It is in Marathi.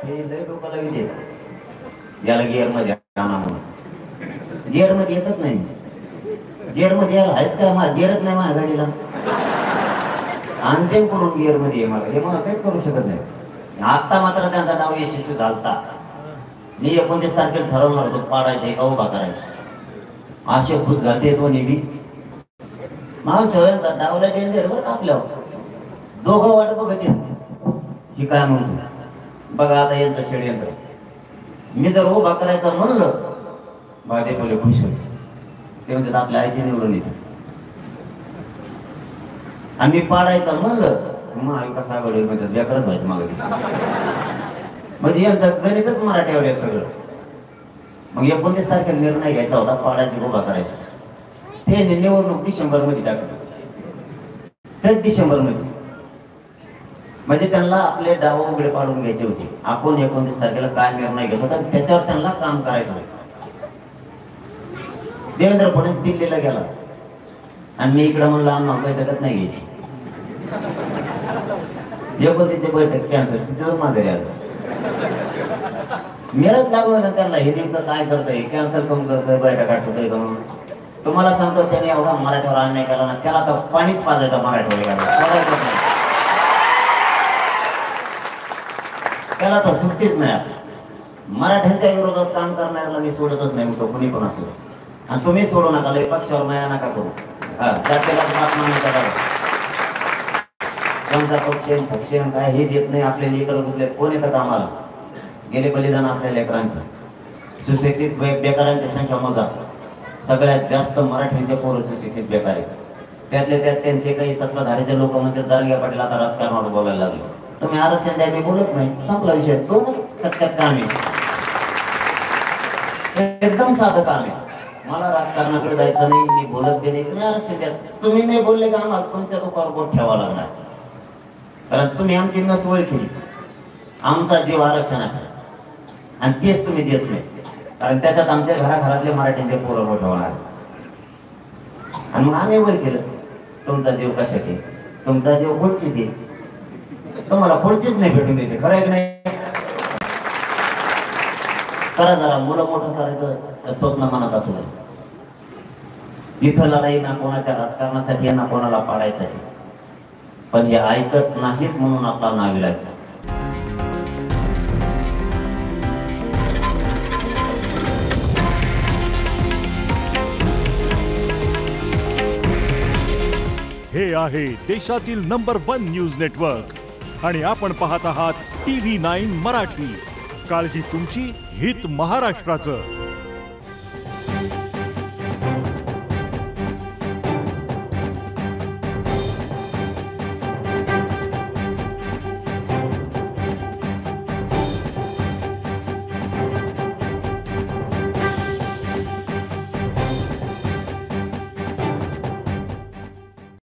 हे लय डोकाला विजय याला गिअर मध्ये आणा म्हणून गिअर मध्ये येतच नाही गिअर मध्ये यायला आहेच काय मा गिअरच नाही माझ्या गाडीला आणते पडून गिअर मध्ये मला हे मग काहीच करू शकत नाही. आता मात्र त्यांचा डाव यशस्वी झालता. मी 29 तारखेला ठरवणार होतो पाडायचे का उभा करायचा असे खुश झाले दोन्ही बी. महाशिवयांचा डावला डेंजर बरं का आपल्यावर दोघं वाट बघत येत ही काय म्हणतो बघा आता यांचं षडयंत्र. मी जर उभा करायचा म्हणलं भाजपले खुश होते ते म्हणतात आपल्या आयती निवडून येते आणि मी पाडायचं म्हणलं महाविकास आघाडी म्हणतात बेकारच व्हायचं मागं म्हणजे यांचं गणितच मराठीवर आहे सगळं. मग 29 तारखेला निर्णय घ्यायचा होता पाडायची उभा करायचा ते निवडणूक डिसेंबर मध्ये टाकली 3 डिसेंबर मध्ये म्हणजे त्यांना आपले डाव उघडे पाडून घ्यायचे होते. आपण 29 तारखेला काय निर्णय घेत होता त्याच्यावर त्यांना काम करायचं होतं. देवेंद्र फडणवीस दिल्लीला गेला आणि मी इकडे म्हणलं आम्हाला बैठकच नाही घ्यायची 29ची बैठक कॅन्सल तिथं माघारी आलो. मेळच लागलो ना त्यांना हे नेमकं काय करतंय कॅन्सल करून करतोय बैठक आठवतोय का म्हणून. तुम्हाला सांगतो त्याने एवढा मराठीवर अन्याय केला ना त्याला तर पाणीच पाजायचं मराठीवर त्याला तर सुट्टीच नाही. मराठ्यांच्या विरोधात काम करणाऱ्याला मी सोडतच नाही मग कोणी पण असो आणि तुम्ही सोडू नका लय पक्षावर माया नका करू जातीला अपमान करा. कोणता पक्ष काय हे देत नाही आपले लेकर कुठले कोण येतं कामाला गेले बलिदान आपल्या लेकरांचं. सुशिक्षित बेकारांची संख्या मोजा सगळ्यात जास्त मराठ्यांचे पोरं सुशिक्षित बेकार आहेत. त्यातले त्यात त्यांचे काही सत्ताधारीचे लोक म्हणजे जारंगे पाटील आता राजकारणावर बोलायला लागले. तुम्ही आरक्षण द्या मी बोलत नाही संपला विषय. दोनच कटकट काम आहे एकदम साधं काम आहे. मला राजकारणाकडे जायचं नाही मी बोलत बी नाही तुम्ही आरक्षण द्या. तुम्ही नाही बोलले का आम्हाला तुमच्या दुकावर बोट ठेवावं लागणार कारण तुम्ही आमची नसवळ केली. आमचा जीव आरक्षण आहे आणि तेच तुम्ही देत नाही कारण त्याच्यात आमच्या घराघरातले मराठीचे पोरं मोठे होणार आणि मग आम्ही वर केलं तुमचा जीव कशात आहे तुमचा जीव खुर्चीत आहे तुम्हाला खुर्चीच नाही भेटून देते खरं आहे की नाही. करा जरा मुलं मोठं करायचं स्वप्न मनात असू दे. इथं लढाई ना कोणाच्या राजकारणासाठी ना कोणाला पाडायसाठी पण हे ऐकत नाहीत म्हणून आपला नाविलाज. हे आहे देशातील नंबर 1 न्यूज नेटवर्क आणि आपण पाहत आहात TV9 मराठी. काळजी तुमची, हित महाराष्ट्राचं.